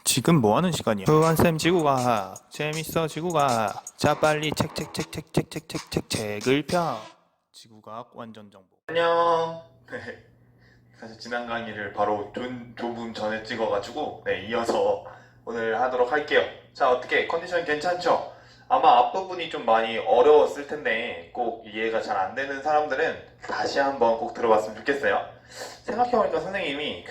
지금 뭐하는 시간이야? 후한쌤 지구과학 재밌어 지구과학. 자 빨리 책을 펴. 지구과학 완전 정보. 안녕. 사실 지난 강의를 바로 조금 전에 찍어가지고 이어서 오늘 하도록 할게요. 자, 어떻게 컨디션 괜찮죠? 아마 앞부분이 좀 많이 어려웠을 텐데 꼭 이해가 잘 안 되는 사람들은 다시 한번 꼭 들어봤으면 좋겠어요. 생각해보니까 선생님이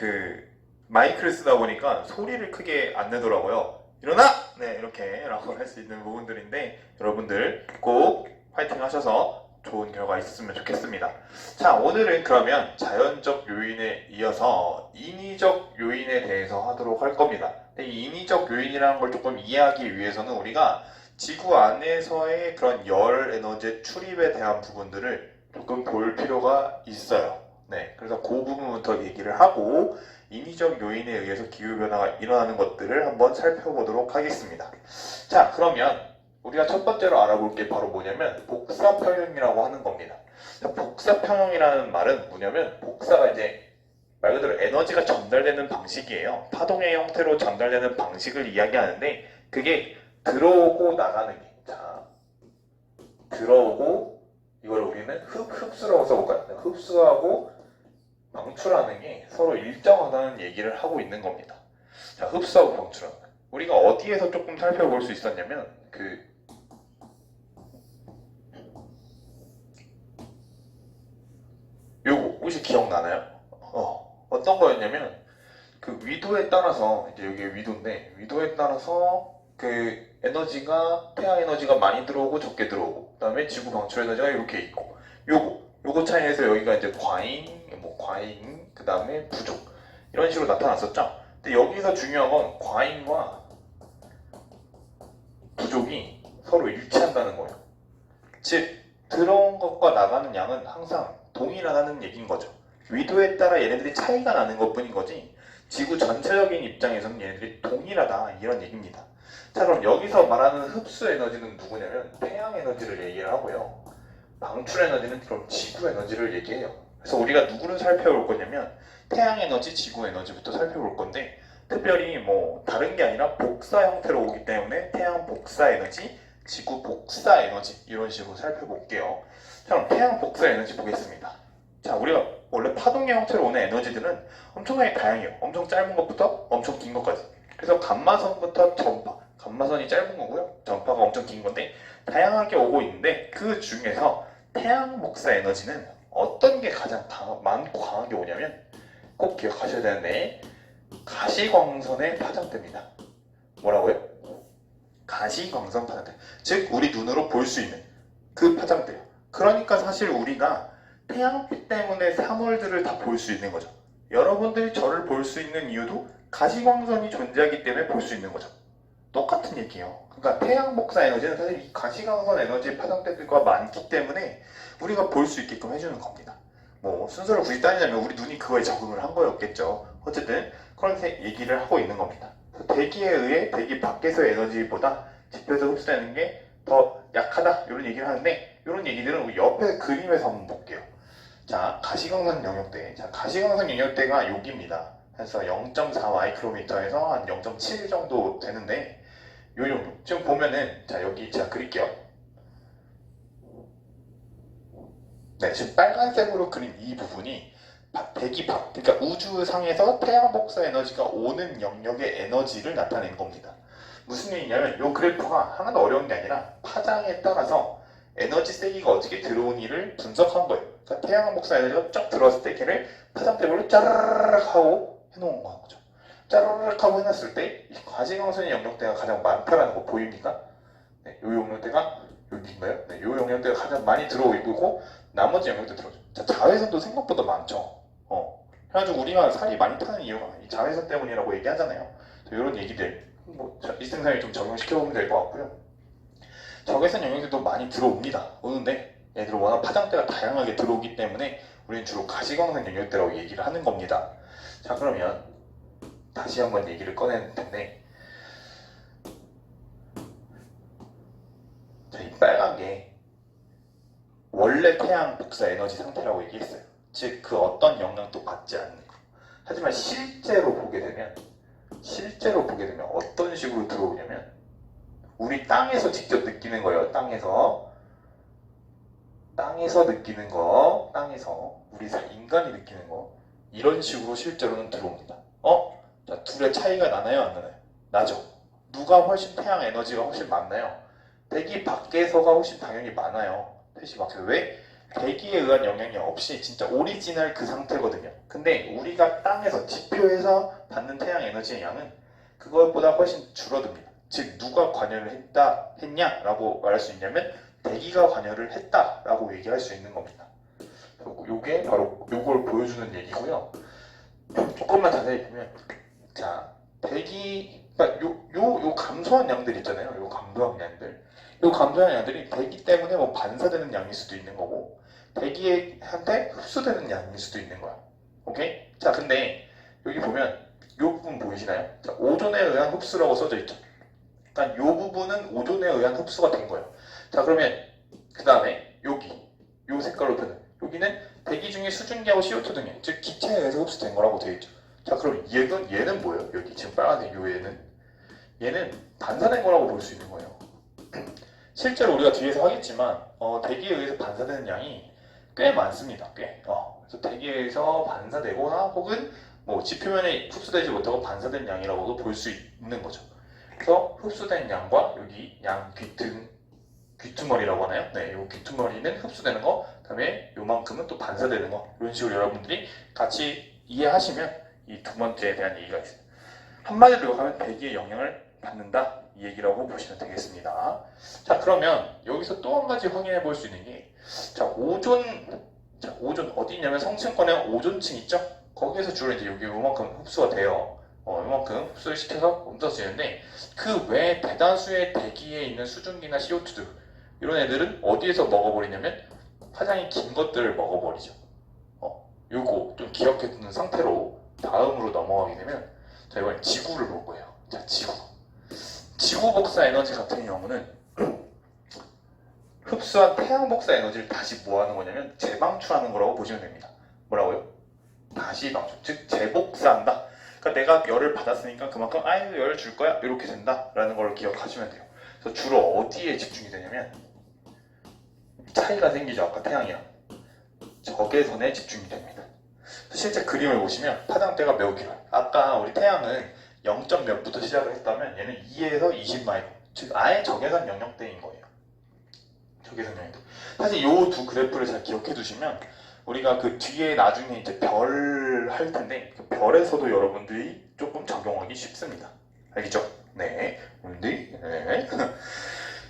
마이크를 쓰다 보니까 소리를 크게 안 내더라고요. 일어나! 네, 이렇게 라고 할 수 있는 부분들인데 여러분들 꼭 파이팅 하셔서 좋은 결과 있었으면 좋겠습니다. 자, 오늘은 그러면 자연적 요인에 이어서 인위적 요인에 대해서 하도록 할 겁니다. 이 인위적 요인이라는 걸 조금 이해하기 위해서는 우리가 지구 안에서의 그런 열 에너지의 출입에 대한 부분들을 조금 볼 필요가 있어요. 네, 그래서 그 부분부터 얘기를 하고 인위적 요인에 의해서 기후변화가 일어나는 것들을 한번 살펴보도록 하겠습니다. 자, 그러면 우리가 첫 번째로 알아볼 게 바로 뭐냐면 복사평형이라고 하는 겁니다. 복사평형이라는 말은 뭐냐면 복사가 이제 말 그대로 에너지가 전달되는 방식이에요. 파동의 형태로 전달되는 방식을 이야기하는데 그게 들어오고 나가는 게, 자, 들어오고 이걸 우리는 흡수라고 써볼까요? 흡수하고 방출하는 게 서로 일정하다는 얘기를 하고 있는 겁니다. 자, 흡수하고 방출하는. 우리가 어디에서 조금 살펴볼 수 있었냐면 요거 혹시 기억나나요? 어떤 거였냐면 위도에 따라서 이제 여기 위도인데 위도에 따라서 에너지가 태양 에너지가 많이 들어오고 적게 들어오고 그다음에 지구 방출 에너지가 이렇게 있고 요거 차이에서 여기가 이제 과잉 그다음에 부족 이런 식으로 나타났었죠. 근데 여기서 중요한 건 과잉과 부족이 서로 일치한다는 거예요. 즉 들어온 것과 나가는 양은 항상 동일하다는 얘기인 거죠. 위도에 따라 얘네들이 차이가 나는 것 뿐인 거지 지구 전체적인 입장에서는 얘네들이 동일하다 이런 얘기입니다. 자, 그럼 여기서 말하는 흡수 에너지는 누구냐면 태양 에너지를 얘기를 하고요. 방출 에너지는 그럼 지구 에너지를 얘기해요. 그래서 우리가 누구를 살펴볼 거냐면 태양 에너지, 지구 에너지부터 살펴볼 건데 특별히 뭐 다른 게 아니라 복사 형태로 오기 때문에 태양 복사 에너지, 지구 복사 에너지 이런 식으로 살펴볼게요. 자, 그럼 태양 복사 에너지 보겠습니다. 자, 우리가 원래 파동의 형태로 오는 에너지들은 엄청나게 다양해요. 엄청 짧은 것부터 엄청 긴 것까지. 그래서 감마선부터 전파, 감마선이 짧은 거고요. 전파가 엄청 긴 건데 다양하게 오고 있는데 그 중에서 태양 복사 에너지는 어떤 게 가장 많고 강하게 오냐면 꼭 기억하셔야 되는데 가시광선의 파장대입니다. 뭐라고요? 가시광선 파장대. 즉 우리 눈으로 볼 수 있는 그 파장대예요. 그러니까 사실 우리가 태양빛 때문에 사물들을 다 볼 수 있는 거죠. 여러분들이 저를 볼 수 있는 이유도 가시광선이 존재하기 때문에 볼 수 있는 거죠. 똑같은 얘기예요. 그러니까 태양 복사 에너지는 사실 이 가시광선 에너지의 파장대들과 많기 때문에 우리가 볼 수 있게끔 해주는 겁니다. 뭐 순서를 굳이 따지자면 우리 눈이 그거에 적응을 한 거였겠죠. 어쨌든 그런 얘기를 하고 있는 겁니다. 대기에 의해 대기 밖에서의 에너지보다 집에서 흡수되는 게 더 약하다 이런 얘기를 하는데 이런 얘기들은 우리 옆에 그림에서 한번 볼게요. 자, 가시광선 영역대. 자, 가시광선 영역대가 여기입니다. 그래서 0.4 마이크로미터에서 한 0.7 정도 되는데 요 정도. 지금 보면은 자, 여기 제가 그릴게요. 네, 지금 빨간색으로 그린 이 부분이 대기 밖, 그러니까 우주상에서 태양 복사 에너지가 오는 영역의 에너지를 나타내는 겁니다. 무슨 얘기냐면 이 그래프가 하나도 어려운 게 아니라 파장에 따라서 에너지 세기가 어떻게 들어오니를 분석한 거예요. 그러니까 태양 복사 에너지가 쫙 들어왔을 때 걔를 파장대별로 짜르르륵 하고 해놓은 거죠. 짜르르륵 하고 해놨을 때 이 가시광선의 영역대가 가장 많다라는 거 보입니까? 네, 이 영역대가 여기인가요? 네, 이 영역대가 가장 많이 들어오고 나머지 영역대 들어오죠. 자, 자외선도 생각보다 많죠. 그래가지고 우리가 살이 많이 타는 이유가 이 자외선 때문이라고 얘기하잖아요. 이런 얘기들 뭐 일생생활에 좀 적용시켜보면 될 것 같고요. 적외선 영역대도 많이 들어옵니다. 오는데 얘들 워낙 파장대가 다양하게 들어오기 때문에 우리는 주로 가시광선 영역대라고 얘기를 하는 겁니다. 자, 그러면 다시 한번 얘기를 꺼내는 텐데 자, 이 빨간 게 원래 태양 복사 에너지 상태라고 얘기했어요. 즉 그 어떤 영향도 받지 않는 거. 하지만 실제로 보게 되면 실제로 보게 되면 어떤 식으로 들어오냐면 우리 땅에서 직접 느끼는 거예요. 땅에서 느끼는 거, 땅에서 우리 인간이 느끼는 거 이런 식으로 실제로는 들어옵니다. 자, 둘의 차이가 나나요? 안 나나요? 나죠. 누가 훨씬 태양 에너지가 훨씬 많나요? 대기 밖에서가 훨씬 당연히 많아요. 대기 밖에서. 왜? 대기에 의한 영향이 없이 진짜 오리지널 그 상태거든요. 근데 우리가 땅에서 지표에서 받는 태양 에너지의 양은 그것보다 훨씬 줄어듭니다. 즉 누가 관여를 했냐라고 말할 수 있냐면 대기가 관여를 했다라고 얘기할 수 있는 겁니다. 요게 바로 요걸 보여주는 얘기고요. 조금만 자세히 보면 자 대기 그러니까 요 감소한 양들 있잖아요. 요 감소한 양들이 대기 때문에 뭐 반사되는 양일 수도 있는 거고 대기한테 흡수되는 양일 수도 있는 거야. 오케이? 자 근데 여기 보면 요 부분 보이시나요? 자, 오존에 의한 흡수라고 써져 있죠. 그러니까 요 부분은 오존에 의한 흡수가 된 거예요. 자 그러면 그 다음에 여기 요 색깔로 표현 여기는 대기 중에 수증기하고 CO2 등이 즉 기체에 의해서 흡수된 거라고 되어 있죠. 자 그럼 얘는 뭐예요? 여기 지금 빨간색 요 얘는 반사된 거라고 볼 수 있는 거예요. 실제로 우리가 뒤에서 하겠지만 대기에 의해서 반사되는 양이 꽤 많습니다. 그래서 대기에 의해서 반사되거나 혹은 뭐 지표면에 흡수되지 못하고 반사된 양이라고도 볼 수 있는 거죠. 그래서 흡수된 양과 여기 양 귀투머리라고 하나요? 네, 요 귀투머리는 흡수되는 거, 그다음에 요만큼은 또 반사되는 거. 이런 식으로 여러분들이 같이 이해하시면 이 두 번째에 대한 얘기가 있어요. 한마디로 하면 대기의 영향을 받는다 이 얘기라고 보시면 되겠습니다. 자 그러면 여기서 또 한 가지 확인해 볼 수 있는 게 오존 어디 있냐면 성층권에 오존층 있죠? 거기에서 주로 이제 여기 요만큼 흡수가 돼요. 요만큼 흡수를 시켜서 옮겨지는데 그 외 대다수의 대기에 있는 수증기나 CO2들 이런 애들은 어디에서 먹어버리냐면 화장이 긴 것들을 먹어버리죠. 요거 좀 기억해 두는 상태로 다음으로 넘어가게 되면 자 이번엔 지구를 볼 거예요. 자 지구 복사 에너지 같은 경우는 흡수한 태양 복사 에너지를 다시 뭐 하는 거냐면 재방출하는 거라고 보시면 됩니다. 뭐라고요? 다시 방출, 즉 재복사한다. 그러니까 내가 열을 받았으니까 그만큼 열을 줄 거야 이렇게 된다라는 걸 기억하시면 돼요. 그래서 주로 어디에 집중이 되냐면 차이가 생기죠. 아까 태양이랑 적외선에 집중이 됩니다. 실제 그림을 보시면 파장대가 매우 길어요. 아까 우리 태양은 0. 몇부터 시작을 했다면 얘는 2에서 20마이크론, 즉 아예 적외선 영역대인 거예요. 적외선 영역대. 사실 이 두 그래프를 잘 기억해 두시면 우리가 그 뒤에 나중에 이제 별 할 텐데 그 별에서도 여러분들이 조금 적용하기 쉽습니다. 알겠죠? 네. 여러분들이 네.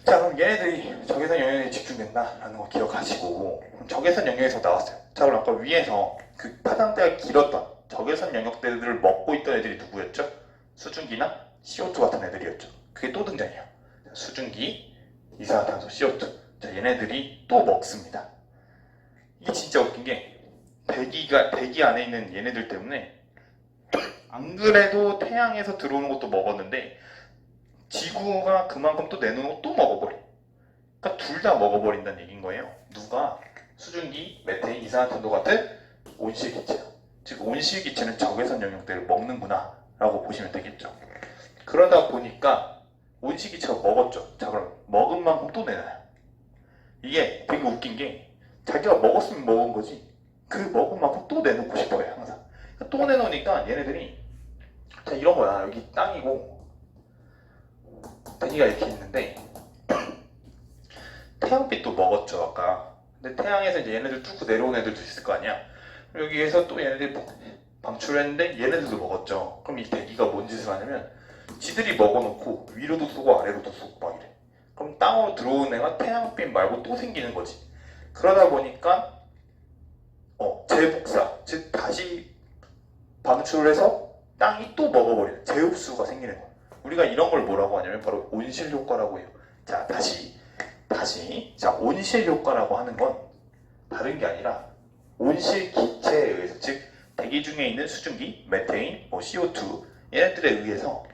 자 그럼 얘네들이 적외선 영역에 집중된다라는 거 기억하시고 적외선 영역에서 나왔어요. 자 그럼 아까 위에서 그 파장대가 길었던 적외선 영역대들을 먹고 있던 애들이 누구였죠? 수증기나 CO2 같은 애들이었죠. 그게 또 등장해요. 수증기, 이산화탄소, CO2. 자 얘네들이 또 먹습니다. 이게 진짜 웃긴 게 대기 안에 있는 얘네들 때문에 안 그래도 태양에서 들어오는 것도 먹었는데 지구가 그만큼 또 내놓은 거 또 먹어버려. 그러니까 둘 다 먹어버린다는 얘기인 거예요. 누가? 수증기, 메테인, 이산화탄소 같은 온실기체요. 즉 온실기체는 적외선 영역대를 먹는구나 라고 보시면 되겠죠. 그러다 보니까 온실기체가 먹었죠. 자 그럼 먹은 만큼 또 내놔요. 이게 되게 웃긴 게 자기가 먹었으면 먹은 거지 그 먹은 만큼 또 내놓고 싶어요 항상. 또 내놓으니까 얘네들이 자 이런 거야. 여기 땅이고 대기가 이렇게 있는데 태양빛도 먹었죠 아까. 근데 태양에서 이제 얘네들 뚫고 내려온 애들도 있을 거 아니야. 여기에서 또 얘네들이 방출했는데 얘네들도 먹었죠. 그럼 이 대기가 뭔 짓을 하냐면 지들이 먹어놓고 위로도 쏘고 아래로도 쏘고 막 이래. 그럼 땅으로 들어온 애가 태양빛 말고 또 생기는 거지. 그러다 보니까 재복사, 즉 다시 방출해서 땅이 또 먹어버리는 재흡수가 생기는 거예요. 우리가 이런 걸 뭐라고 하냐면 바로 온실 효과라고 해요. 자 다시 자 온실 효과라고 하는 건 다른 게 아니라 온실 기체에 의해서 즉 대기 중에 있는 수증기, 메테인, CO2 얘네들에 의해서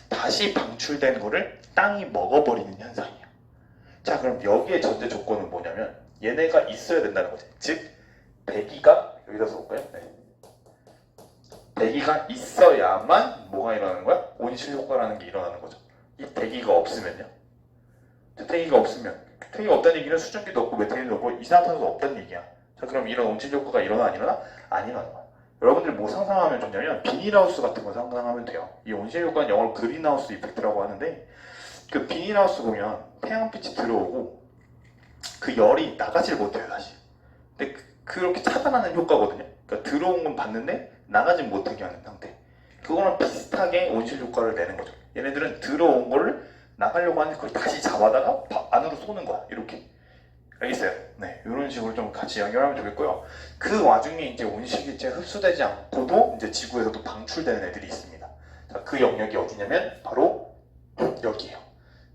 다시 방출된 거를 땅이 먹어버리는 현상이에요. 자 그럼 여기에 전제 조건은 뭐냐면 얘네가 있어야 된다는 거지. 즉 대기가 여기다 써볼까요? 네. 대기가 있어야만 뭐가 일어나는 거야? 온실 효과라는 게 일어나는 거죠. 이 대기가 없으면요. 대기가 없다는 얘기는 수증기도 없고 메탄도 없고 이산화탄소도 없다는 얘기야. 자, 그럼 이런 온실 효과가 일어나 안 일어나? 안 일어나는 거야. 여러분들 뭐 상상하면 좋냐면 비닐하우스 같은 거 상상하면 돼요. 이 온실 효과는 영어로 그린하우스 이펙트라고 하는데 그 비닐하우스 보면 태양빛이 들어오고 그 열이 나가질 못해요 다시. 근데 그렇게 차단하는 효과거든요. 그러니까 들어온 건 봤는데 나가질 못하게 하는 상태. 그거랑 비슷하게 온실 효과를 내는 거죠. 얘네들은 들어온 거를 나가려고 하는데 그걸 다시 잡아다가 안으로 쏘는 거야. 이렇게. 알겠어요? 네, 이런 식으로 좀 같이 연결하면 좋겠고요. 그 와중에 이제 온실기체 흡수되지 않고도 이제 지구에서도 방출되는 애들이 있습니다. 자, 그 영역이 어디냐면 바로 여기에요.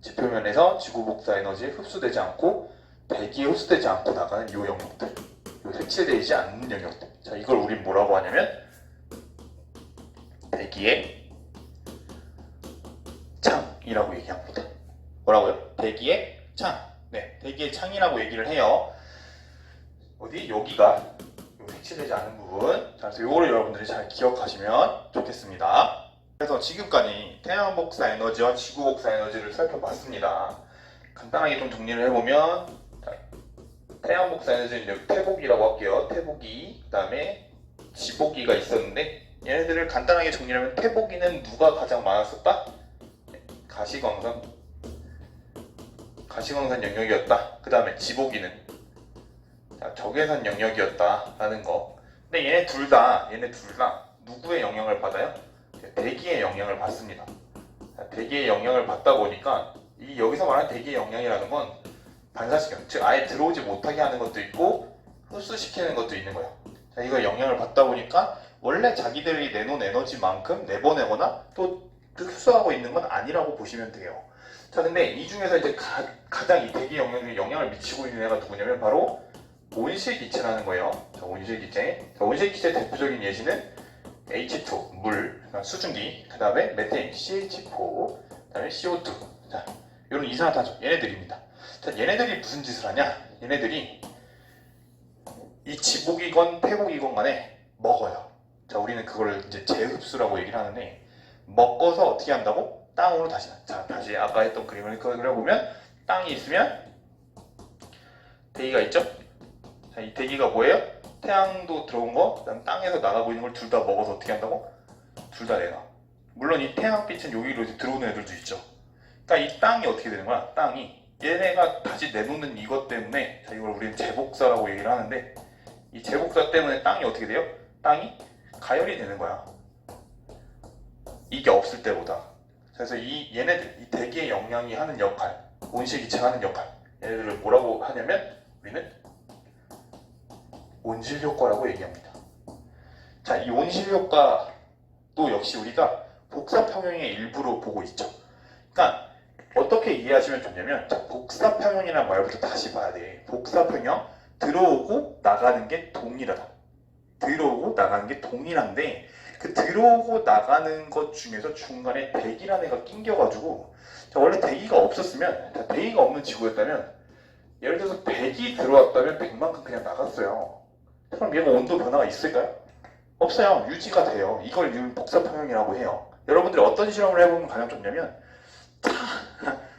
지표면에서 지구 복사 에너지에 흡수되지 않고 대기에 흡수되지 않고 나가는 이 영역들, 이 색칠되지 않는 영역들. 자, 이걸 우린 뭐라고 하냐면 대기의 창이라고 얘기합니다. 뭐라고요? 대기의 창. 네, 대기의 창이라고 얘기를 해요. 어디? 여기가 요 색칠되지 않은 부분. 자, 그래서 요거를 여러분들이 잘 기억하시면 좋겠습니다. 그래서 지금까지 태양 복사 에너지와 지구 복사 에너지를 살펴봤습니다. 간단하게 좀 정리를 해보면 태양 복사 에너지는 여기 태복이라고 할게요. 태복이, 그 다음에 지복이가 있었는데 얘네들을 간단하게 정리하면 태복이는 누가 가장 많았었다? 가시광선 영역이었다. 그 다음에 지복이는 적외선 영역이었다라는 거. 근데 얘네 둘 다 누구의 영향을 받아요? 대기의 영향을 받습니다. 대기의 영향을 받다 보니까 이 여기서 말하는 대기의 영향이라는 건 반사시경, 즉 아예 들어오지 못하게 하는 것도 있고 흡수시키는 것도 있는 거예요. 자, 이거 영향을 받다 보니까 원래 자기들이 내놓은 에너지만큼 내보내거나 또 흡수하고 있는 건 아니라고 보시면 돼요. 자, 근데 이 중에서 이제 가장 이 대기 영역에 영향을 미치고 있는 애가 누구냐면 바로 온실기체라는 거예요. 자, 온실기체. 자, 온실기체 대표적인 예시는 H2, 물, 수증기, 그 다음에 메테인, CH4, 그 다음에 CO2. 자, 이런 이산화탄소, 얘네들입니다. 자, 얘네들이 무슨 짓을 하냐? 얘네들이 이 지복이건 태복이건 간에 먹어요. 자, 우리는 그거를 이제 재흡수라고 얘기를 하는데 먹어서 어떻게 한다고? 땅으로 다시. 자, 다시 아까 했던 그림을 그려보면 땅이 있으면 대기가 있죠? 자, 이 대기가 뭐예요? 태양도 들어온 거, 그다음 땅에서 나가고 있는 걸 둘 다 먹어서 어떻게 한다고? 둘 다 내놔. 물론 이 태양빛은 여기로 이제 들어오는 애들도 있죠. 그러니까 이 땅이 어떻게 되는 거야? 땅이 얘네가 다시 내놓는 이것 때문에, 자, 이걸 우리는 재복사라고 얘기를 하는데 이 재복사 때문에 땅이 어떻게 돼요? 땅이 가열이 되는 거야. 이게 없을 때보다. 그래서 얘네들, 이 대기의 영향이 하는 역할, 온실기체가 하는 역할, 얘네들을 뭐라고 하냐면 우리는 온실효과라고 얘기합니다. 자, 이 온실효과도 역시 우리가 복사평형의 일부로 보고 있죠. 그러니까 어떻게 이해하시면 좋냐면, 자, 복사평형이라는 말부터 다시 봐야 돼. 복사평형, 들어오고 나가는 게 동일하다. 들어오고 나가는 게 동일한데 그 들어오고 나가는 것 중에서 중간에 대기라는 애가 낑겨가지고, 자, 원래 대기가 없었으면, 자, 대기가 없는 지구였다면 예를 들어서 100이 들어왔다면 100만큼 그냥 나갔어요. 그럼 얘가 온도 변화가 있을까요? 없어요. 유지가 돼요. 이걸 복사평형이라고 해요. 여러분들이 어떤 실험을 해보면 가장 좋냐면,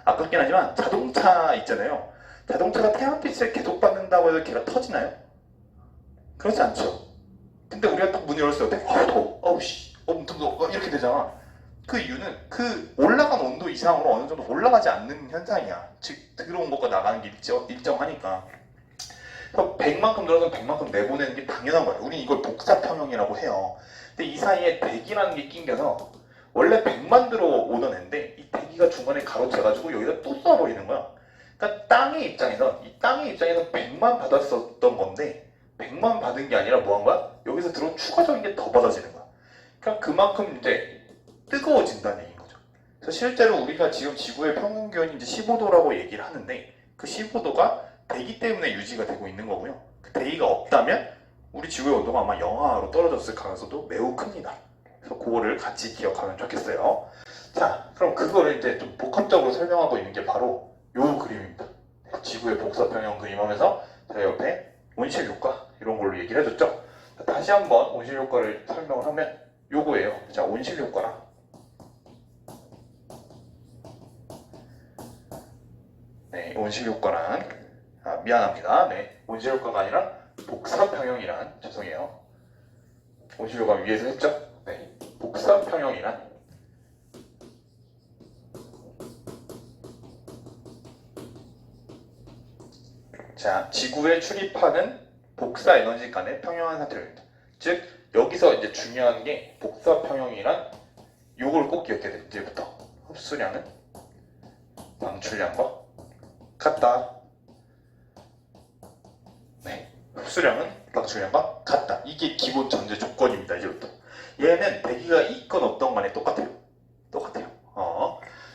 아깝긴 하지만 자동차 있잖아요. 자동차가 태양빛을 계속 받는다고 해서 걔가 터지나요? 그렇지 않죠. 근데 우리가 딱 문 열었을 때 더워, 어우씨, 엄청 더워, 이렇게 되잖아. 그 이유는 그 올라간 온도 이상으로 어느 정도 올라가지 않는 현상이야. 즉 들어온 것과 나가는 게 일정하니까. 그래서 100만큼 들어서 100만큼 내보내는 게 당연한 거예요. 우린 이걸 복사평형이라고 해요. 근데 이 사이에 대기라는 게 낑겨서 원래 100만 들어오던 애인데 이 대기가 중간에 가로채가지고 여기다 또 쏴버리는 거야. 그러니까 땅의 입장에서 100만 받았었던 건데 100만 받은 게 아니라 뭐 한 거야? 여기서 들어온 추가적인 게 더 받아지는 거야. 그러니까 그만큼 이제 뜨거워진다는 얘기인 거죠. 그래서 실제로 우리가 지금 지구의 평균 기온이 이제 15도라고 얘기를 하는데 그 15도가 대기 때문에 유지가 되고 있는 거고요. 그 대기가 없다면 우리 지구의 온도가 아마 영하로 떨어졌을 가능성도 매우 큽니다. 그래서 그거를 같이 기억하면 좋겠어요. 자, 그럼 그거를 이제 좀 복합적으로 설명하고 있는 게 바로 요 그림입니다. 지구의 복사평형 그림하면서 제가 옆에 온실효과 이런 걸로 얘기를 해줬죠. 다시 한번 온실효과를 설명을 하면 요거예요. 자, 온실 효과라. 네, 온실 효과란 미안합니다. 네, 온실 효과가 아니라 복사 평형이란 죄송해요. 온실 효과 위에서 했죠? 네, 복사 평형이란 자, 지구에 출입하는 복사 에너지 간의 평형한 상태입니다. 즉, 여기서 이제 중요한 게 복사 평형이란 요걸 꼭 기억해야 돼. 이제부터 흡수량은 방출량과 같다. 네, 흡수량은 방출량과 같다. 이게 기본 전제 조건입니다. 이제부터. 얘는 대기가 있건 없던 간에 똑같아요. 똑같아요.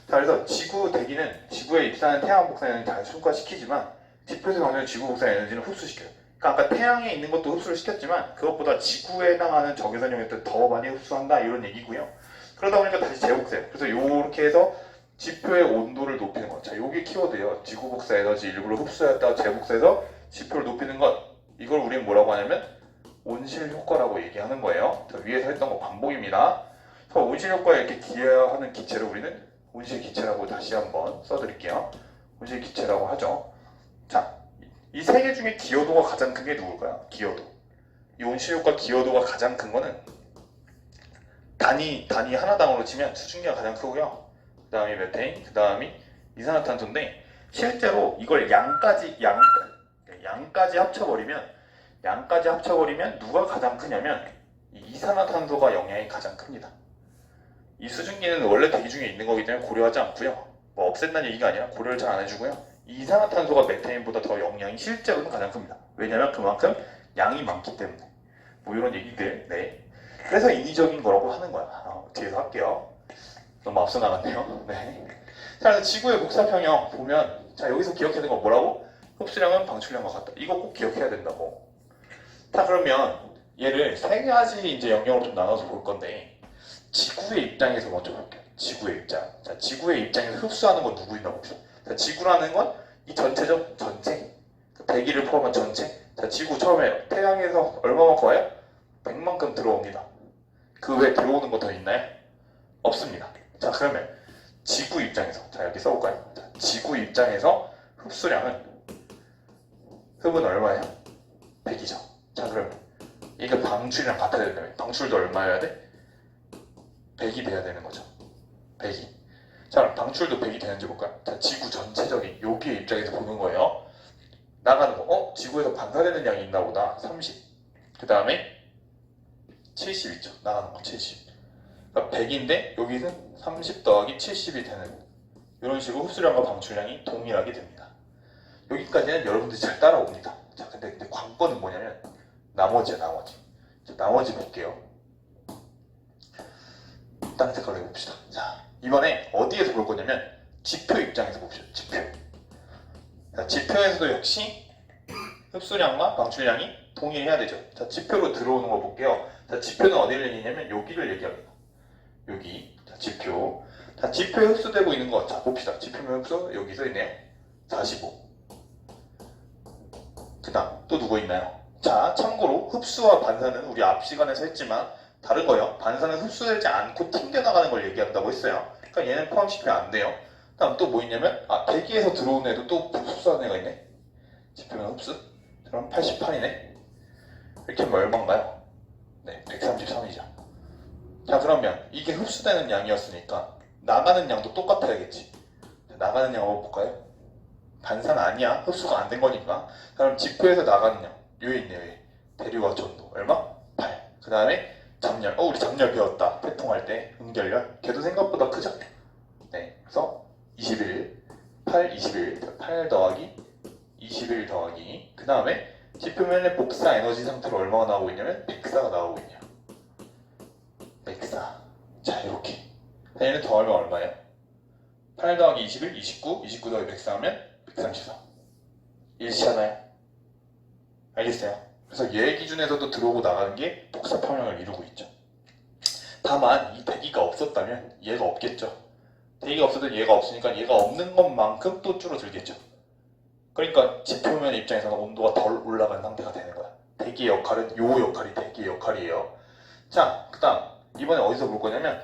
자, 그래서 지구 대기는 지구에 입산하는 태양 복사 에너지를 다 순과시키지만 지표에서 방출하는 지구 복사 에너지는 흡수시켜요. 그러니까 아까 태양에 있는 것도 흡수를 시켰지만 그것보다 지구에 해당하는 적외선형이 더 많이 흡수한다 이런 얘기고요. 그러다 보니까 다시 재복사해요. 그래서 이렇게 해서 지표의 온도를 높이는 것. 자, 요게 키워드예요. 지구 복사 에너지 일부러 흡수했다가 재복사해서 지표를 높이는 것. 이걸 우리는 뭐라고 하냐면 온실 효과라고 얘기하는 거예요. 자, 위에서 했던 거 반복입니다. 그래서 온실 효과에 이렇게 기여하는 기체를 우리는 온실 기체라고 다시 한번 써드릴게요. 온실 기체라고 하죠. 자, 이 세 개 중에 기여도가 가장 큰 게 누굴까요? 기여도. 이 온실 효과 기여도가 가장 큰 거는 단위 하나당으로 치면 수증기가 가장 크고요. 그 다음이 메테인, 그 다음이 이산화탄소인데 실제로 이걸 양까지 합쳐버리면 누가 가장 크냐면 이 이산화탄소가 영향이 가장 큽니다. 이 수증기는 원래 대기 중에 있는 거기 때문에 고려하지 않고요. 뭐 없앤다는 얘기가 아니라 고려를 잘 안 해주고요. 이 이산화탄소가 메테인보다 더 영향이 실제로는 가장 큽니다. 왜냐면 그만큼 양이 많기 때문에. 뭐 이런 얘기들. 네. 그래서 인위적인 거라고 하는 거야. 뒤에서 할게요. 너무 앞서 나갔네요. 네. 자, 그래서 지구의 복사평형 보면 자, 여기서 기억해야 되는 건 뭐라고? 흡수량은 방출량과 같다. 이거 꼭 기억해야 된다고. 자, 그러면 얘를 세 가지 이제 영역으로 좀 나눠서 볼 건데 지구의 입장에서 먼저 볼게요. 지구의 입장. 자, 지구의 입장에서 흡수하는 건 누구 있나 봅시다. 자, 지구라는 건 이 전체적 전체. 대기를 포함한 전체. 자, 지구 처음에 태양에서 얼마만큼 와요? 100만큼 들어옵니다. 그 외에 들어오는 거 더 있나요? 없습니다. 자, 그러면 지구 입장에서 자, 여기 써볼까요? 자, 지구 입장에서 흡수량은 흡은 얼마예요? 100이죠. 자, 그러면 이게 방출이랑 같아야 된다면 방출도 얼마여야 돼? 100이 돼야 되는 거죠. 100이. 자, 그럼 방출도 100이 되는지 볼까요? 자, 지구 전체적인 여기의 입장에서 보는 거예요. 나가는 거. 지구에서 반사되는 양이 있나 보다. 30. 그 다음에 70 있죠. 나가는 거 70. 그러니까 100인데 여기는 30 더하기 70이 되는 이런 식으로 흡수량과 방출량이 동일하게 됩니다. 여기까지는 여러분들이 잘 따라옵니다. 자, 근데 관건은 뭐냐면 나머지야, 나머지. 자, 나머지 볼게요. 다른 색깔로 해봅시다. 자, 이번에 어디에서 볼 거냐면 지표 입장에서 봅시다. 지표. 자, 지표에서도 역시 흡수량과 방출량이 동일해야 되죠. 자, 지표로 들어오는 거 볼게요. 자, 지표는 어디를 얘기하냐면 여기를 얘기합니다. 여기. 자, 지표. 자, 지표에 흡수되고 있는 거. 자, 봅시다. 지표면 흡수 여기 써 있네요. 45. 그 다음 또 누구 있나요? 자, 참고로 흡수와 반사는 우리 앞 시간에서 했지만 다른 거요. 반사는 흡수되지 않고 튕겨나가는 걸 얘기한다고 했어요. 그러니까 얘는 포함시키면 안 돼요. 다음 또 뭐 있냐면 대기에서 들어오는 애도 또 흡수하는 애가 있네. 지표면 흡수? 그럼 88이네. 이렇게 하면 얼마인가요? 네, 133이죠. 자, 그러면 이게 흡수되는 양이었으니까 나가는 양도 똑같아야겠지. 자, 나가는 양 한번 볼까요? 반사는 아니야. 흡수가 안 된 거니까. 그럼 지표에서 나가는 양. 여기 있네요. 여기. 대류와 전도. 얼마? 8. 그 다음에 잠열. 우리 잠열 배웠다. 태풍할 때. 음결열. 걔도 생각보다 크죠? 네. 그래서 21. 8, 21. 8 더하기 21 더하기. 그 다음에 지표면의 복사 에너지 상태로 얼마가 나오고 있냐면 104가 나오고 있네요. 104. 자, 이렇게. 얘는 더하면 얼마예요? 8 더하기 21, 29. 29 더하기 104 하면 134. 일치하나요? 알겠어요? 그래서 얘 기준에서도 들어오고 나가는 게 복사 평형을 이루고 있죠. 다만 이 대기가 없었다면 얘가 없겠죠. 대기가 없어도 얘가 없으니까 얘가 없는 것만큼 또 줄어들겠죠. 그러니까 지표면 입장에서는 온도가 덜 올라가는 상태가 되는 거야. 대기의 역할은 요 역할이 대기의 역할이에요. 자, 그 다음 이번에 어디서 볼 거냐면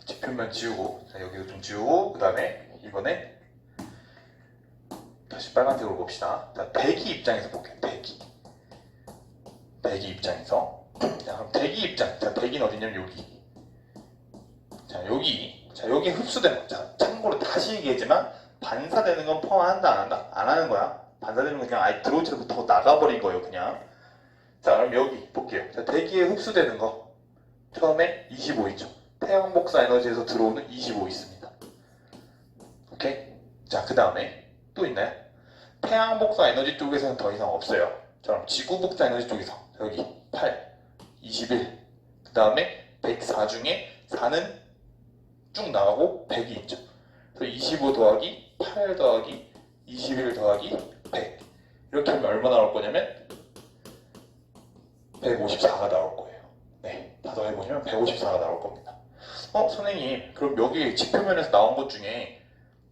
지표면 지우고, 자, 여기도 좀 지우고, 그 다음에 이번에 다시 빨간색으로 봅시다. 자, 대기 입장에서 볼게요. 대기 입장에서. 자, 그럼 대기 입장. 자, 대기는 어디냐면 여기. 자, 여기 흡수되는 거. 자, 참고로 다시 얘기했지만 반사되는 건 포함한다, 안 한다? 안 하는 거야. 반사되는 건 그냥 아예 들어오지 않고 나가버린 거예요, 그냥. 자, 그럼 여기 볼게요. 자, 대기에 흡수되는 거. 처음에 25 있죠. 태양 복사 에너지에서 들어오는 25 있습니다. 오케이? 자, 그 다음에 또 있나요? 태양 복사 에너지 쪽에서는 더 이상 없어요. 자, 그럼 지구 복사 에너지 쪽에서 여기 8, 21, 그 다음에 104 중에 4는 쭉 나가고 100이 있죠. 그래서 25 더하기 8 더하기 21 더하기 100 이렇게 하면 얼마 나올 거냐면 154가 나올 거예요. 네, 다 더해보시면 154가 나올 겁니다. 선생님, 그럼 여기 지표면에서 나온 것 중에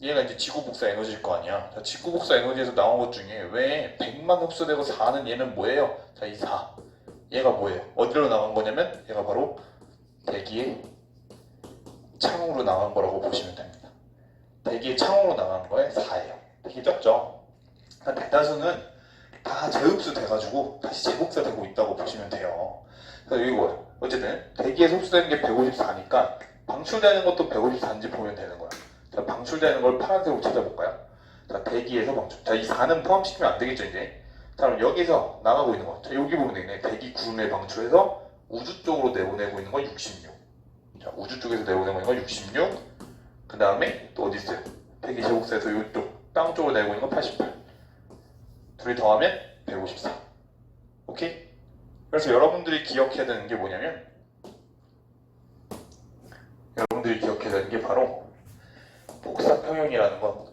얘가 이제 지구 복사 에너지일 거 아니야. 자, 지구 복사 에너지에서 나온 것 중에 왜 100만 흡수되고 4는 얘는 뭐예요? 자, 이 4. 얘가 뭐예요? 어디로 나간 거냐면 얘가 바로 대기의 창으로 나간 거라고 보시면 됩니다. 대기의 창으로 나간 거에 4예요. 되게 적죠? 대다수는 다 재흡수 돼가지고 다시 재복사되고 있다고 보시면 돼요. 그래서 이거 뭐예요? 어쨌든 대기에서 흡수되는 게 154니까 방출되는 것도 154인지 보면 되는 거야. 자, 방출되는 걸 파란색으로 찾아볼까요? 자, 대기에서 방출. 자, 이 4는 포함시키면 안 되겠죠, 이제. 자, 그럼 여기서 나가고 있는 거. 자, 여기 보면 되겠네. 대기 구름에 방출해서 우주 쪽으로 내보내고 있는 거 66. 자, 우주 쪽에서 내보내고 있는 거 66. 그 다음에 또 어디 있어요? 대기 제복사에서 이쪽 땅 쪽으로 내고 있는 거 88. 둘이 더하면 154. 오케이? 그래서 여러분들이 기억해야 되는 게 뭐냐면 여러분들이 기억해야 되는 게 바로 복사평형이라는 거.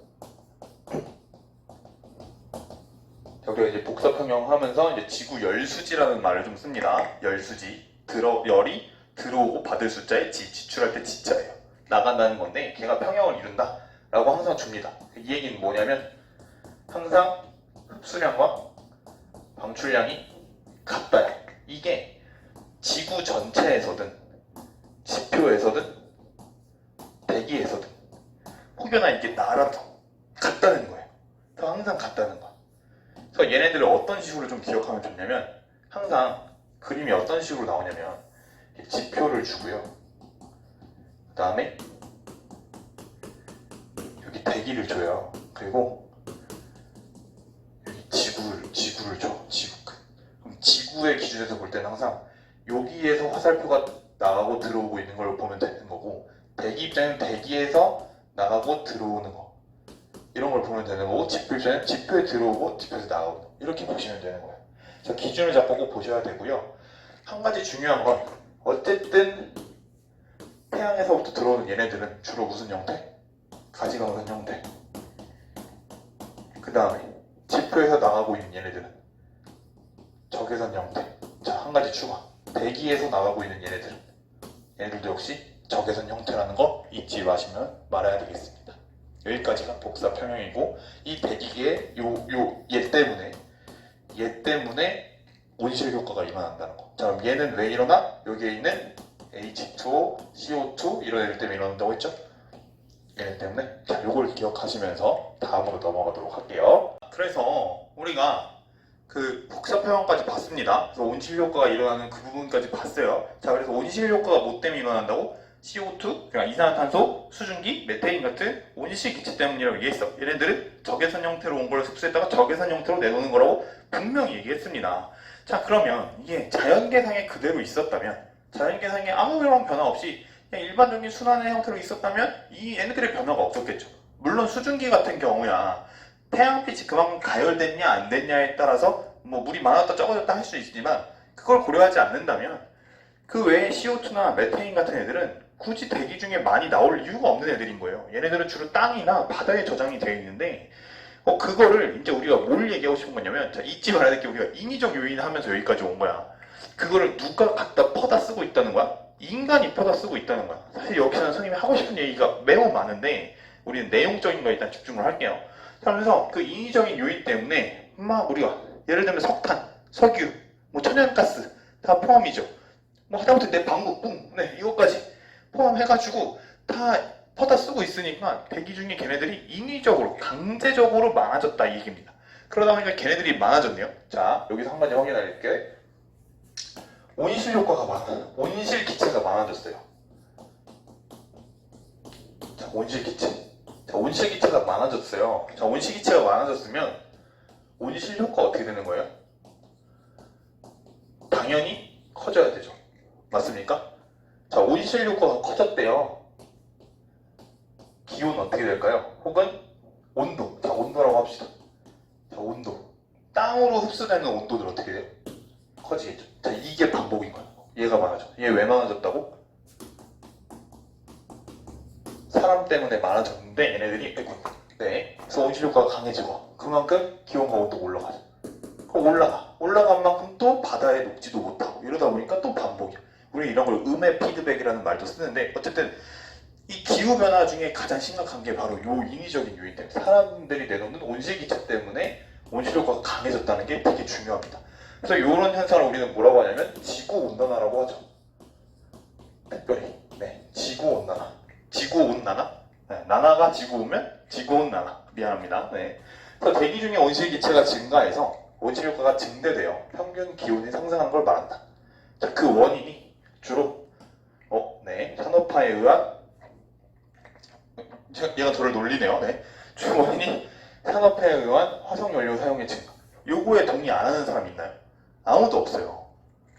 여기가 이제 복사평형 하면서 이제 지구 열수지라는 말을 좀 씁니다. 열수지. 열이 들어오고 받을 숫자에 지출할 때 지자예요. 나간다는 건데 걔가 평형을 이룬다 라고 항상 줍니다. 이 얘기는 뭐냐면 항상 흡수량과 방출량이 같다요. 이게 지구 전체에서든 지표에서든 대기에서든 혹여나 이게 나라도 같다는 거예요. 그래서 항상 같다는 거야. 그래서 얘네들을 어떤 식으로 좀 기억하면 좋냐면 항상 그림이 어떤 식으로 나오냐면 지표를 주고요. 그 다음에 여기 대기를 줘요. 그리고 여기 지구를 줘. 지구끝. 그럼 지구의 기준에서 볼 때는 항상 여기에서 화살표가 나가고 들어오고 있는 걸 보면 되는 거고 대기 입장에는 대기에서 나가고 들어오는 거 이런 걸 보면 되는 거고 지표 입장에는 지표에 들어오고 지표에서 나가고 이렇게 보시면 되는 거예요. 그래서 기준을 잡고 꼭 보셔야 되고요. 한 가지 중요한 건 어쨌든 태양에서부터 들어오는 얘네들은 주로 무슨 형태? 가지각선 형태. 그 다음에 지표에서 나가고 있는 얘네들은 적외선 형태. 자, 한 가지 추가. 대기에서 나가고 있는 얘네들도 역시 적외선 형태라는 거 잊지 마시면 말아야 되겠습니다. 여기까지가 복사 평형이고 이 대기계의 얘 때문에 온실 효과가 일어난다는 거. 자, 그럼 얘는 왜 일어나? 여기에 있는 H2O, CO2 이런 애들 때문에 일어난다고 했죠? 얘네 때문에. 자, 요걸 기억하시면서 다음으로 넘어가도록 할게요. 그래서 우리가 그 복사평형까지 봤습니다. 그래서 온실 효과가 일어나는 그 부분까지 봤어요. 자, 그래서 온실 효과가 뭐 때문에 일어난다고? CO2, 그러니까 이산화탄소, 수증기, 메테인 같은 온실 기체 때문이라고 얘기했어. 얘네들은 적외선 형태로 온 걸 흡수했다가 적외선 형태로 내놓는 거라고 분명히 얘기했습니다. 자, 그러면 이게 자연계상에 그대로 있었다면, 자연계상에 아무런 변화 없이 그냥 일반적인 순환의 형태로 있었다면 이 얘네들의 변화가 없었겠죠. 물론 수증기 같은 경우야 태양빛이 그만큼 가열됐냐 안 됐냐에 따라서 뭐 물이 많았다 적어졌다 할 수 있지만 그걸 고려하지 않는다면 그 외에 CO2나 메테인 같은 애들은 굳이 대기 중에 많이 나올 이유가 없는 애들인 거예요. 얘네들은 주로 땅이나 바다에 저장이 되어 있는데 그거를 이제 우리가 뭘 얘기하고 싶은 거냐면, 자, 잊지 말아야 될 게 우리가 인위적 요인 하면서 여기까지 온 거야. 그거를 누가 갖다 퍼다 쓰고 있다는 거야? 인간이 퍼다 쓰고 있다는 거야. 사실 여기서는 선생님이 하고 싶은 얘기가 매우 많은데 우리는 내용적인 거에 일단 집중을 할게요. 그러면서 그 인위적인 요인 때문에 막 우리가 예를 들면 석탄, 석유, 뭐 천연가스 다 포함이죠. 뭐 하다못해 내 방구 뿡, 네, 이것까지 포함해가지고 다 퍼다 쓰고 있으니까 대기 중에 걔네들이 인위적으로 강제적으로 많아졌다 이 얘기입니다. 그러다 보니까 걔네들이 많아졌네요. 자, 여기서 한 가지 확인할게. 온실 효과가 많아. 온실 기체가 많아졌어요. 자, 온실 기체. 자, 온실 기체가 많아졌어요. 자, 온실 기체가 많아졌으면 온실 효과 어떻게 되는 거예요? 당연히 커져야 되죠. 맞습니까? 자, 온실 효과가 커졌대요. 기온 어떻게 될까요? 혹은 온도. 자, 온도라고 합시다. 자, 온도. 땅으로 흡수되는 온도들 어떻게 돼요? 커지겠죠. 자, 이게 반복인 거예요. 얘가 많아져. 얘 왜 많아졌다고? 사람 때문에 많아졌는데 얘네들이 네. 그래서 온실 효과가 강해지고 그만큼 기온과 온도가 올라가죠. 올라간 만큼 또 바다에 녹지도 못하고 이러다 보니까 또 반복이야. 우리 이런 걸 음의 피드백이라는 말도 쓰는데 어쨌든 이 기후변화 중에 가장 심각한 게 바로 요 인위적인 요인 때문에 사람들이 내놓는 온실기체 때문에 온실효과가 강해졌다는 게 되게 중요합니다. 그래서 이런 현상을 우리는 뭐라고 하냐면 지구온난화라고 하죠. 특별히 네, 지구온난화. 지구온난화? 네, 나나가 지구오면 지구온난화. 미안합니다. 네. 그래서 대기 중에 온실기체가 증가해서 온실효과가 증대되어 평균 기온이 상승하는 걸 말한다. 자, 그 원인이 주로 네, 산업화에 의한 얘가 저를 놀리네요. 네. 주 원인이 산업화에 의한 화석연료 사용의 증가. 요거에 동의 안 하는 사람 있나요? 아무도 없어요.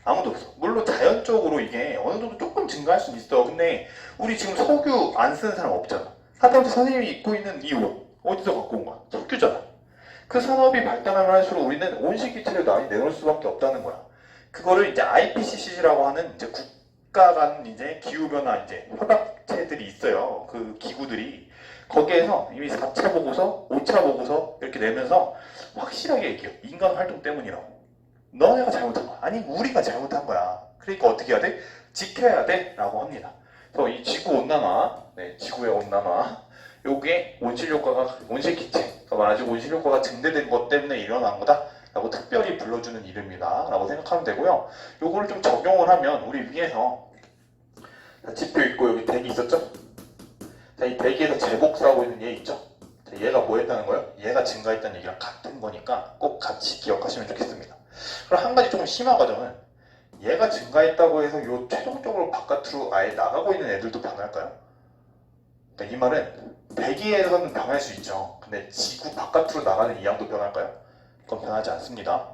아무도 없어. 물론 자연적으로 이게 어느 정도 조금 증가할 수는 있어. 근데 우리 지금 석유 안 쓰는 사람 없잖아. 하다못해 선생님이 입고 있는 이 옷 어디서 갖고 온 거야? 석유잖아. 그 산업이 발달하면 할수록 우리는 온실기체를 많이 내놓을 수밖에 없다는 거야. 그거를 이제 IPCC라고 하는 이제 국가 간 이제 기후변화 이제 협약체들이 있어요. 그 기구들이 거기에서 이미 4차 보고서, 5차 보고서 이렇게 내면서 확실하게 얘기해요. 인간 활동 때문이라고. 너네가 잘못한 거야. 아니 우리가 잘못한 거야. 그러니까 어떻게 해야 돼? 지켜야 돼 라고 합니다. 그래서 이 지구온난화, 네, 지구의 온난화 요게 온실효과가, 온실기체가 많아지고 온실효과가 증대된 것 때문에 일어난 거다 라고 특별히 불러주는 이름이다 라고 생각하면 되고요. 요거를 좀 적용을 하면 우리 위에서 지표 있고 여기 대기 있었죠? 자, 이 대기에서 제복수하고 있는 얘 있죠? 자, 얘가 뭐 했다는 거예요? 얘가 증가했다는 얘기랑 같은 거니까 꼭 같이 기억하시면 좋겠습니다. 그럼 한 가지 조금 심화과정은 얘가 증가했다고 해서 요 최종적으로 바깥으로 아예 나가고 있는 애들도 변할까요? 그러니까 이 말은 대기에서는 변할 수 있죠. 근데 지구 바깥으로 나가는 이항도 변할까요? 그건 변하지 않습니다.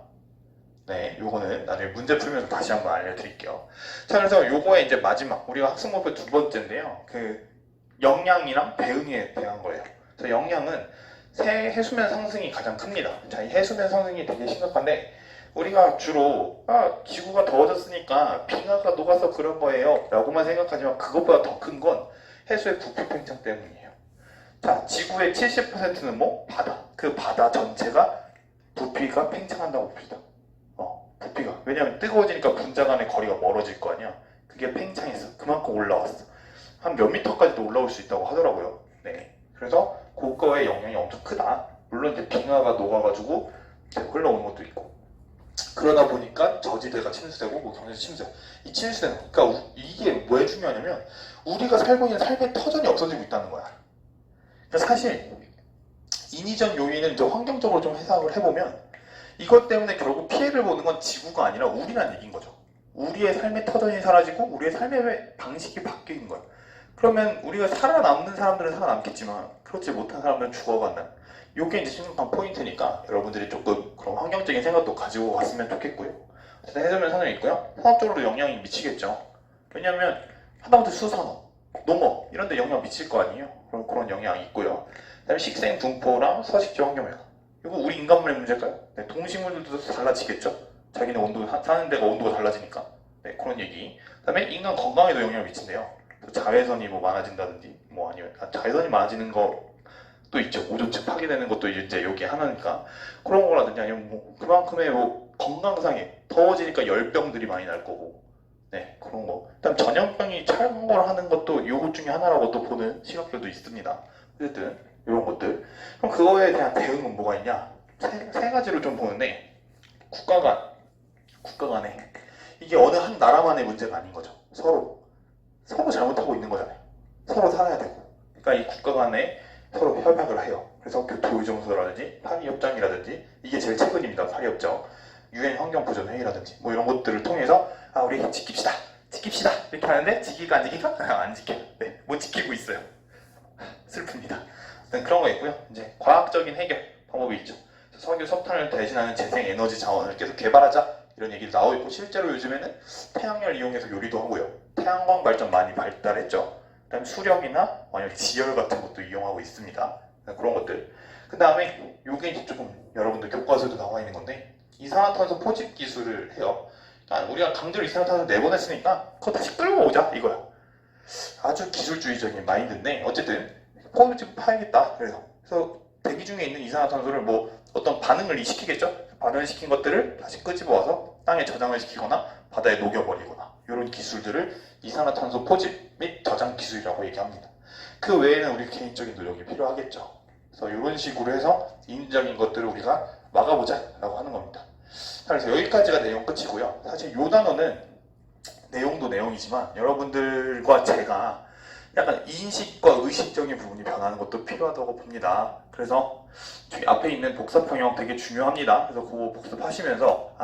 네, 요거는 나중에 문제 풀면서 다시 한번 알려드릴게요. 자, 그래서 요거의 이제 마지막 우리가 학습 목표 두 번째인데요. 그 영양이랑 배응에 대한 거예요. 그래서 영양은 해수면 상승이 가장 큽니다. 자, 이 해수면 상승이 되게 심각한데 우리가 주로 지구가 더워졌으니까 빙하가 녹아서 그런 거예요 라고만 생각하지만 그것보다 더 큰 건 해수의 부피 팽창 때문이에요. 자, 지구의 70%는 뭐? 바다. 그 바다 전체가 부피가 팽창한다고 봅시다. 부피가. 왜냐면 뜨거워지니까 분자 간의 거리가 멀어질 거 아니야. 그게 팽창했어. 그만큼 올라왔어. 한 몇 미터까지도 올라올 수 있다고 하더라고요. 네. 그래서 그거의 영향이 엄청 크다. 물론 이제 빙하가 녹아가지고 이제 흘러오는 것도 있고. 그러다 보니까 저지대가 침수되고 뭐 경제가 침수되고. 이 침수되는, 그러니까 이게 왜 중요하냐면 우리가 살고 있는 삶의 터전이 없어지고 있다는 거야. 그러니까 사실 인위적 요인을 이제 환경적으로 좀 해석을 해보면 이것 때문에 결국 피해를 보는 건 지구가 아니라 우리란 얘기인 거죠. 우리의 삶의 터전이 사라지고 우리의 삶의 방식이 바뀌는 거예요. 그러면 우리가 살아남는 사람들은 살아남겠지만 그렇지 못한 사람들은 죽어간다는, 이게 이제 심각한 포인트니까 여러분들이 조금 그런 환경적인 생각도 가지고 갔으면 좋겠고요. 어쨌든 해수면 산업이 있고요. 산업적으로도 영향이 미치겠죠. 왜냐하면 하다못해 수산업, 농업 이런 데 영향 미칠 거 아니에요. 그런 영향이 있고요. 그다음에 식생 분포랑 서식지 환경변화, 이거 우리 인간만의 문제일까요? 네, 동식물들도 달라지겠죠. 자기네 온도 사는 데가 온도가 달라지니까. 네, 그런 얘기. 그다음에 인간 건강에도 영향을 미친대요. 자외선이 뭐 많아진다든지 뭐 아니면 자외선이 많아지는 것도 있죠. 오존층 파괴되는 것도 이제 여기 하나니까 그런 거라든지 아니면 뭐 그만큼의 뭐 건강상에 더워지니까 열병들이 많이 날 거고, 네, 그런 거. 그다음 전염병이 창궐하는 것도 요것 중에 하나라고 또 보는 시각들도 있습니다. 어쨌든 이런 것들. 그럼 그거에 대한 대응은 뭐가 있냐? 세 가지로 좀 보는데 국가 간에 이게 어느 한 나라만의 문제가 아닌 거죠. 서로 잘못하고 있는 거잖아요. 서로 살아야 되고. 그러니까 이 국가 간에 서로 협약을 해요. 그래서 교토의정서라든지 파리협정이라든지 이게 제일 최근입니다. 파리협정, 유엔 환경보존회의라든지 뭐 이런 것들을 통해서 우리 지킵시다 이렇게 하는데 지킬까 안 지킬까? 안 지켜요. 네, 못 지키고 있어요. 슬픕니다. 그런 거 있고요. 이제 과학적인 해결 방법이 있죠. 석유, 석탄을 대신하는 재생 에너지 자원을 계속 개발하자 이런 얘기도 나오고 있고, 실제로 요즘에는 태양열 이용해서 요리도 하고요. 태양광 발전 많이 발달했죠. 그다음 수력이나 만약 지열 같은 것도 이용하고 있습니다. 그런 것들. 그 다음에 요게 이제 조금 여러분들 교과서에도 나와 있는 건데, 이산화탄소 포집 기술을 해요. 그러니까 우리가 강제로 이산화탄소 내보냈으니까 그거 다시 끌고 오자 이거야. 아주 기술주의적인 마인드인데 어쨌든 포집하야겠다. 그래서 대기 중에 있는 이산화탄소를 뭐 어떤 반응을 시키겠죠. 반응을 시킨 것들을 다시 끄집어와서 땅에 저장을 시키거나 바다에 녹여버리거나 이런 기술들을 이산화탄소 포집 및 저장 기술이라고 얘기합니다. 그 외에는 우리 개인적인 노력이 필요하겠죠. 그래서 이런 식으로 해서 인위적인 것들을 우리가 막아보자 라고 하는 겁니다. 그래서 여기까지가 내용 끝이고요. 사실 이 단어는 내용도 내용이지만 여러분들과 제가 약간 인식과 의식적인 부분이 변하는 것도 필요하다고 봅니다. 그래서 저기 앞에 있는 복습형형 되게 중요합니다. 그래서 그거 복습하시면서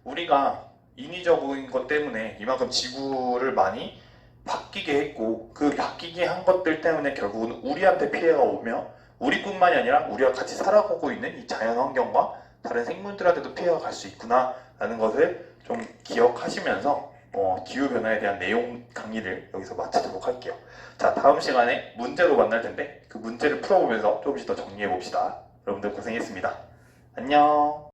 우리가 인위적인 것 때문에 이만큼 지구를 많이 바뀌게 했고, 그 바뀌게 한 것들 때문에 결국은 우리한테 피해가 오며 우리뿐만이 아니라 우리가 같이 살아가고 있는 이 자연환경과 다른 생물들한테도 피해가 갈 수 있구나 라는 것을 좀 기억하시면서 기후변화에 대한 내용 강의를 여기서 마치도록 할게요. 자, 다음 시간에 문제로 만날 텐데 그 문제를 풀어보면서 조금씩 더 정리해 봅시다. 여러분들 고생했습니다. 안녕.